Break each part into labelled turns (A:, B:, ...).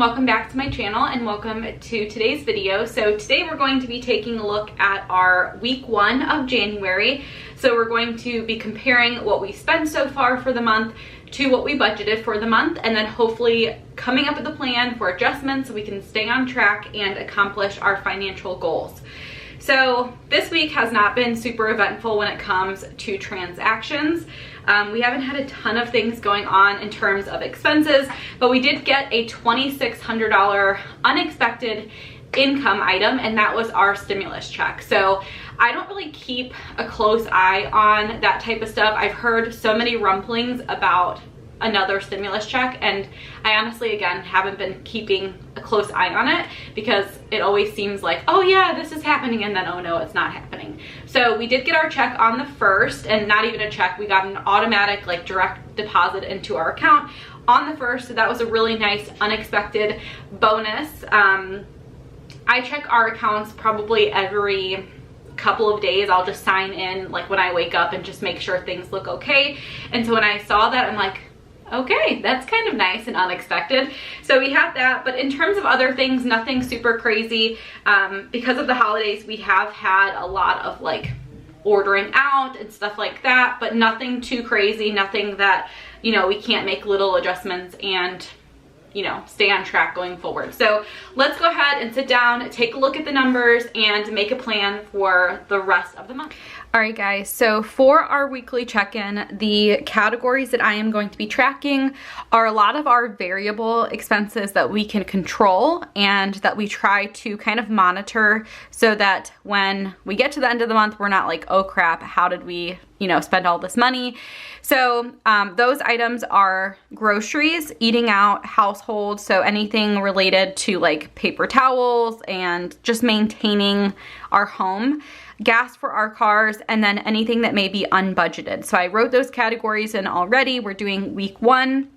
A: welcome back to my channel and welcome to today's video. So today we're going to be taking a look at our week 1 of January. So we're going to be comparing what we spent so far for the month to what we budgeted for the month, and then hopefully coming up with a plan for adjustments so we can stay on track and accomplish our financial goals. So this week has not been super eventful when it comes to transactions. We haven't had a ton of things going on in terms of expenses, but we did get a $2,600 unexpected income item, and that was our stimulus check. So I don't really keep a close eye on that type of stuff. I've heard so many rumblings about another stimulus check, and I honestly, again, haven't been keeping a close eye on it because it always seems like, oh yeah, this is happening, and then oh no, it's not happening. So we did get our check on the 1st, and not even a check, we got an automatic like direct deposit into our account on the 1st, so that was a really nice unexpected bonus. I check our accounts probably every couple of days. I'll just sign in like when I wake up and just make sure things look okay. And so when I saw that, I'm like, okay, that's kind of nice and unexpected. So we have that, but in terms of other things, nothing super crazy. Because of the holidays, we have had a lot of like ordering out and stuff like that, but nothing too crazy, nothing that, you know, we can't make little adjustments and, you know, stay on track going forward. So let's go ahead and sit down, take a look at the numbers, and make a plan for the rest of the month. All right, guys, so for our weekly check-in, the categories that I am going to be tracking are a lot of our variable expenses that we can control and that we try to kind of monitor so that when we get to the end of the month, we're not like, oh crap, how did we, you know, spend all this money? So those items are groceries, eating out, household, so anything related to like paper towels and just maintaining our home, gas for our cars, and then anything that may be unbudgeted. So I wrote those categories in already. We're doing week 1.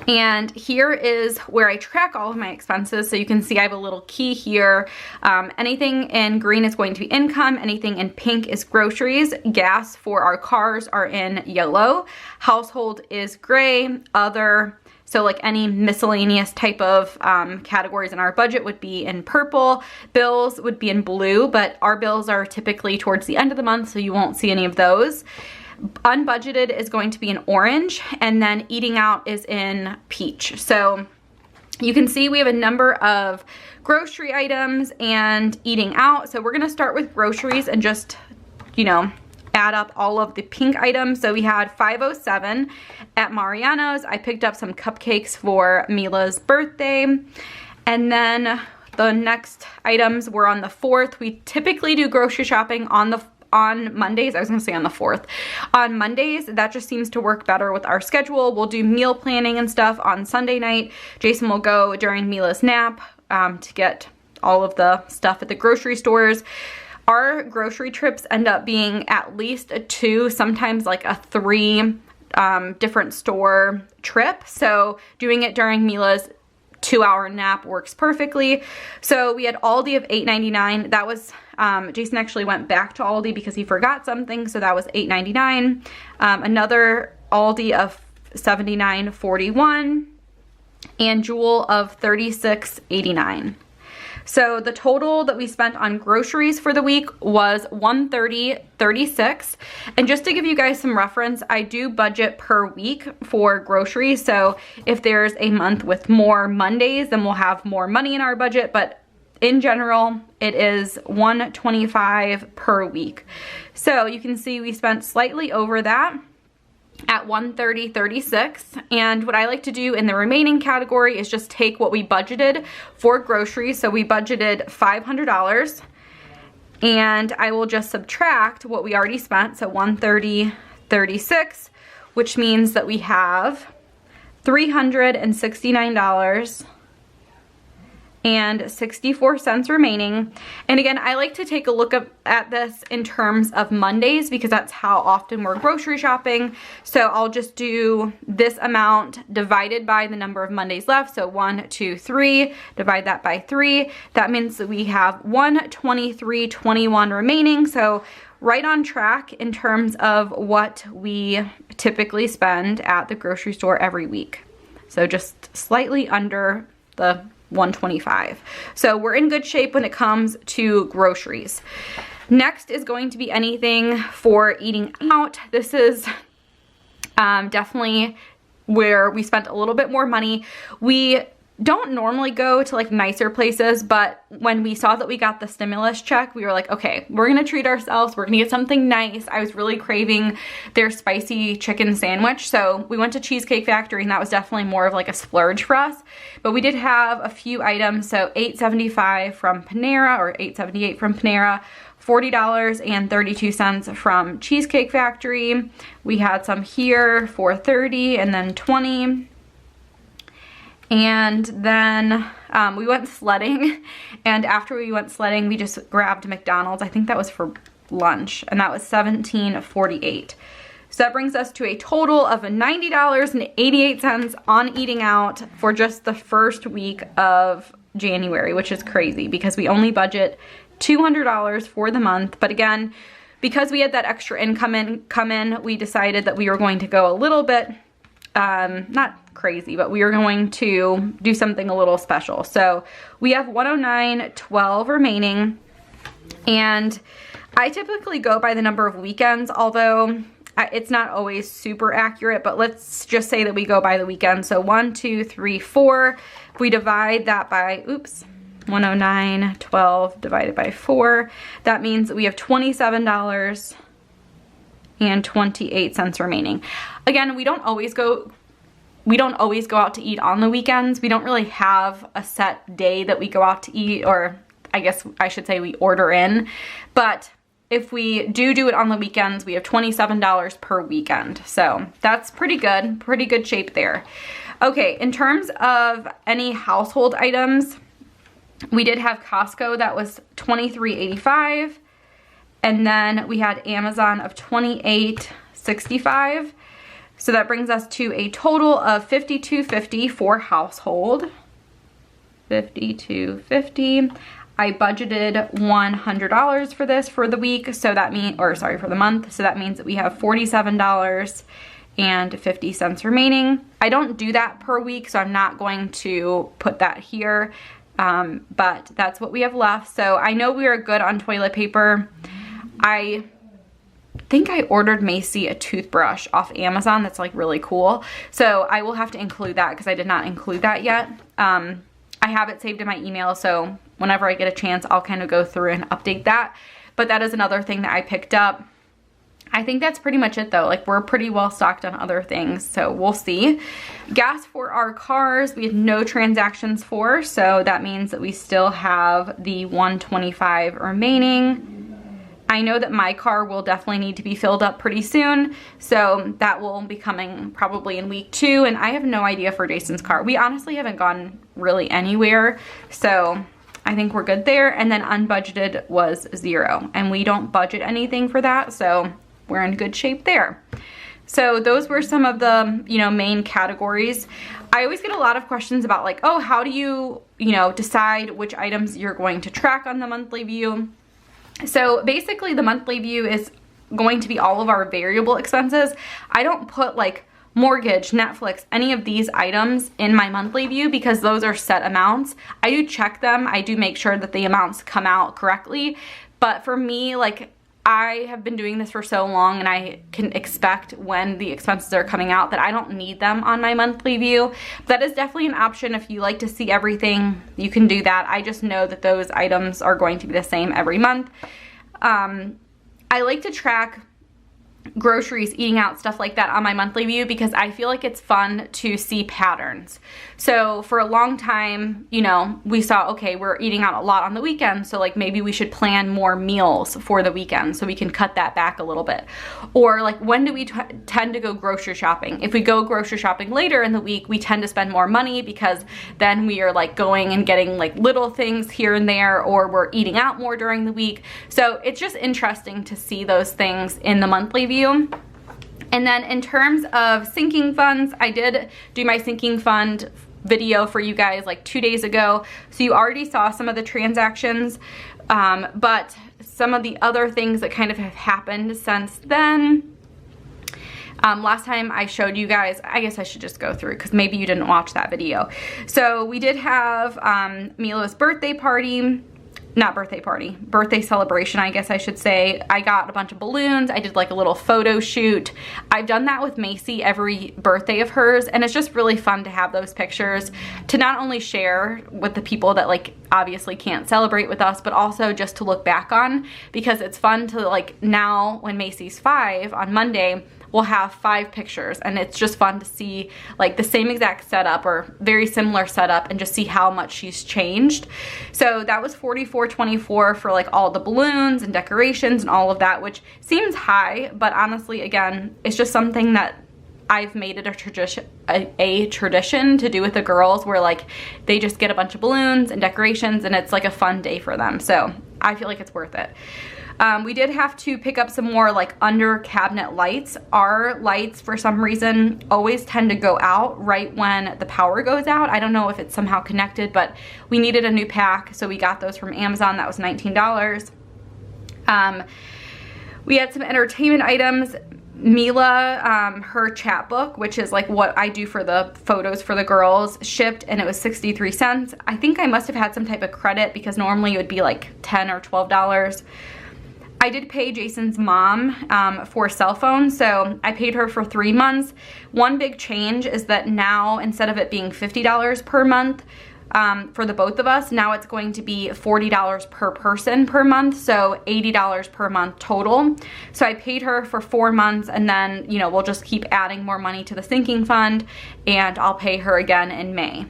A: And here is where I track all of my expenses. So you can see I have a little key here. Anything in green is going to be income. Anything in pink is groceries. Gas for our cars are in yellow. Household is gray. Other, so like any miscellaneous type of categories in our budget would be in purple. Bills would be in blue, but our bills are typically towards the end of the month, so you won't see any of those. Unbudgeted is going to be in orange, and then eating out is in peach. So you can see we have a number of grocery items and eating out. So we're gonna start with groceries and just, you know, add up all of the pink items. So we had $507 at Mariano's. I picked up some cupcakes for Mila's birthday. And then the next items were on the 4th. We typically do grocery shopping on Mondays. I was gonna say on the 4th. On Mondays, that just seems to work better with our schedule. We'll do meal planning and stuff on Sunday night. Jason will go during Mila's nap to get all of the stuff at the grocery stores. Our grocery trips end up being at least a 2, sometimes like a 3 different store trip. So doing it during Mila's 2-hour nap works perfectly. So we had Aldi of $8.99. That was, Jason actually went back to Aldi because he forgot something, so that was $8.99. Another Aldi of $79.41, and Jewel of $36.89. So the total that we spent on groceries for the week was $130.36. And just to give you guys some reference, I do budget per week for groceries. So if there's a month with more Mondays, then we'll have more money in our budget. But in general, it is $125 per week. So you can see we spent slightly over that at $130.36. And what I like to do in the remaining category is just take what we budgeted for groceries. So we budgeted $500, and I will just subtract what we already spent, so $130.36, which means that we have $369 and 64 cents remaining. And again, I like to take a look at this in terms of Mondays because that's how often we're grocery shopping. So I'll just do this amount divided by the number of Mondays left. So 1, 2, 3, divide that by 3. That means that we have 123.21 remaining. So right on track in terms of what we typically spend at the grocery store every week. So just slightly under the $125. So we're in good shape when it comes to groceries. Next is going to be anything for eating out. This is definitely where we spent a little bit more money. We don't normally go to like nicer places, but when we saw that we got the stimulus check, we were like, okay, we're gonna treat ourselves. We're gonna get something nice. I was really craving their spicy chicken sandwich. So we went to Cheesecake Factory, and that was definitely more of like a splurge for us. But we did have a few items. So $8.75 from Panera, or $8.78 from Panera, $40.32 from Cheesecake Factory. We had some here for $30 and then $20. And then we went sledding, and after we went sledding, we just grabbed McDonald's. I think that was for lunch, and that was $17.48. So that brings us to a total of $90.88 on eating out for just the first week of January, which is crazy because we only budget $200 for the month. But again, because we had that extra income come in, we decided that we were going to go a little bit, not crazy, but we are going to do something a little special. So we have $109.12 remaining, and I typically go by the number of weekends, although it's not always super accurate, but let's just say that we go by the weekend. So 1, 2, 3, 4. If we divide that by, 109.12 divided by 4, that means that we have $27.28 remaining. Again, we don't always go out to eat on the weekends. We don't really have a set day that we go out to eat, or I guess I should say we order in. But if we do it on the weekends, we have $27 per weekend. So that's pretty good shape there. Okay, in terms of any household items, we did have Costco, that was $23.85. And then we had Amazon of $28.65. So that brings us to a total of $52.50 for household. $52.50. I budgeted $100 for this for the week, so that means, or sorry, for the month. So that means that we have $47.50 remaining. I don't do that per week, so I'm not going to put that here, but that's what we have left. So I know we are good on toilet paper. I think I ordered Macy a toothbrush off Amazon that's like really cool. So I will have to include that because I did not include that yet. I have it saved in my email, so whenever I get a chance, I'll kind of go through and update that. But that is another thing that I picked up. I think that's pretty much it though. Like, we're pretty well stocked on other things, so we'll see. Gas for our cars, we have no transactions for, so that means that we still have the $125 remaining. I know that my car will definitely need to be filled up pretty soon, so that will be coming probably in week 2, and I have no idea for Jason's car. We honestly haven't gone really anywhere, so I think we're good there. And then unbudgeted was 0, and we don't budget anything for that, so we're in good shape there. So those were some of the, main categories. I always get a lot of questions about like, oh, how do you, decide which items you're going to track on the monthly view? So basically the monthly view is going to be all of our variable expenses. I don't put like mortgage, Netflix, any of these items in my monthly view because those are set amounts. I do check them. I do make sure that the amounts come out correctly. But for me, like, I have been doing this for so long, and I can expect when the expenses are coming out that I don't need them on my monthly view. That is definitely an option. If you like to see everything, you can do that. I just know that those items are going to be the same every month. I like to track groceries, eating out, stuff like that on my monthly view because I feel like it's fun to see patterns. So for a long time, we saw, okay, we're eating out a lot on the weekend, so like maybe we should plan more meals for the weekend so we can cut that back a little bit. Or like, when do we tend to go grocery shopping? If we go grocery shopping later in the week, we tend to spend more money because then we are like going and getting like little things here and there, or we're eating out more during the week. So it's just interesting to see those things in the monthly view. And then in terms of sinking funds, I did do my sinking fund video for you guys like 2 days ago. So you already saw some of the transactions, but some of the other things that kind of have happened since then. Last time I showed you guys, I guess I should just go through because maybe you didn't watch that video. So we did have Mila's birthday party. Not birthday party, birthday celebration, I guess I should say. I got a bunch of balloons. I did like a little photo shoot. I've done that with Macy every birthday of hers, and it's just really fun to have those pictures to not only share with the people that like obviously can't celebrate with us, but also just to look back on, because it's fun to like, now when Macy's 5 on Monday, we'll have 5 pictures, and it's just fun to see like the same exact setup or very similar setup and just see how much she's changed. So that was $44.24 for like all the balloons and decorations and all of that, which seems high, but honestly, again, it's just something that I've made it a tradition to do with the girls, where like they just get a bunch of balloons and decorations and it's like a fun day for them. So I feel like it's worth it. We did have to pick up some more like under cabinet lights. Our lights, for some reason, always tend to go out right when the power goes out. I don't know if it's somehow connected, but we needed a new pack, so we got those from Amazon. That was $19. We had some entertainment items. Mila, her chapbook, which is like what I do for the photos for the girls, shipped, and it was 63 cents. I think I must have had some type of credit because normally it would be like $10 or $12. I did pay Jason's mom for a cell phone, so I paid her for 3 months. One big change is that now, instead of it being $50 per month for the both of us, now it's going to be $40 per person per month, so $80 per month total. So I paid her for 4 months, and then, you know, we'll just keep adding more money to the sinking fund, and I'll pay her again in May.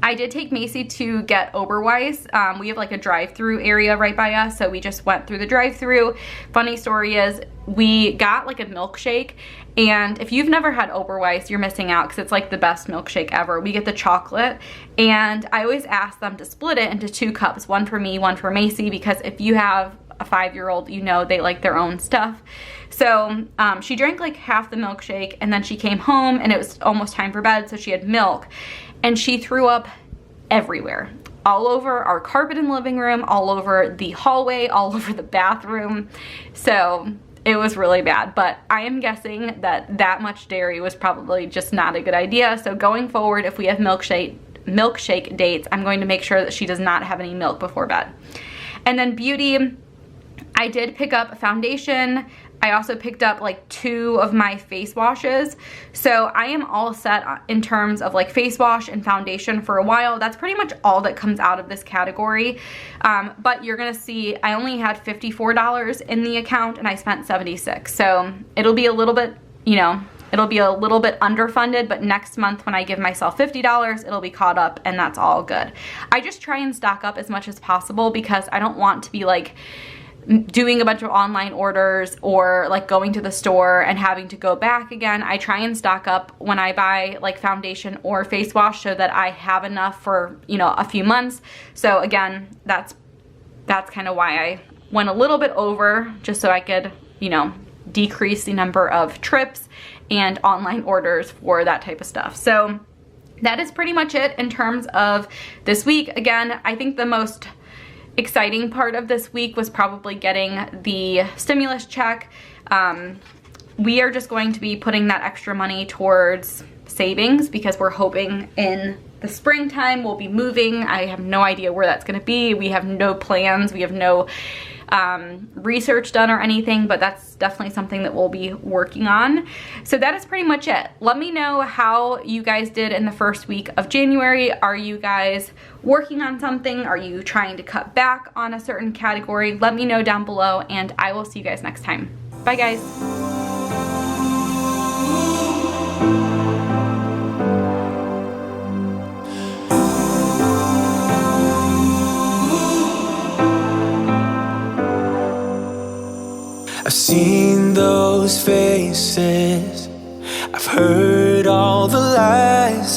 A: I did take Macy to get Oberweis. We have like a drive-through area right by us, so we just went through the drive-through. Funny story is we got like a milkshake, and if you've never had Oberweis, you're missing out because it's like the best milkshake ever. We get the chocolate, and I always ask them to split it into 2 cups, one for me, one for Macy, because if you have a 5-year-old, you know they like their own stuff. So she drank like half the milkshake, and then she came home and it was almost time for bed, so she had milk. And she threw up everywhere, all over our carpet in the living room, all over the hallway, all over the bathroom. So it was really bad, but I am guessing that that much dairy was probably just not a good idea. So going forward, if we have milkshake dates, I'm going to make sure that she does not have any milk before bed. And then beauty, I did pick up a foundation. I also picked up like 2 of my face washes. So I am all set in terms of like face wash and foundation for a while. That's pretty much all that comes out of this category. But you're gonna see I only had $54 in the account and I spent $76. So it'll be a little bit, you know, it'll be a little bit underfunded, but next month when I give myself $50, it'll be caught up, and that's all good. I just try and stock up as much as possible because I don't want to be like doing a bunch of online orders or like going to the store and having to go back again. I try and stock up when I buy like foundation or face wash so that I have enough for, you know, a few months. So again, that's kind of why I went a little bit over, just so I could, you know, decrease the number of trips and online orders for that type of stuff. So that is pretty much it in terms of this week. Again, I think the most exciting part of this week was probably getting the stimulus check. We are just going to be putting that extra money towards savings because we're hoping in the springtime we'll be moving. I have no idea where that's going to be. We have no plans. We have no research done or anything, but that's definitely something that we'll be working on. So that is pretty much it. Let me know how you guys did in the first week of January. Are you guys working on something? Are you trying to cut back on a certain category? Let me know down below, and I will see you guys next time. Bye guys.
B: I've seen those faces, I've heard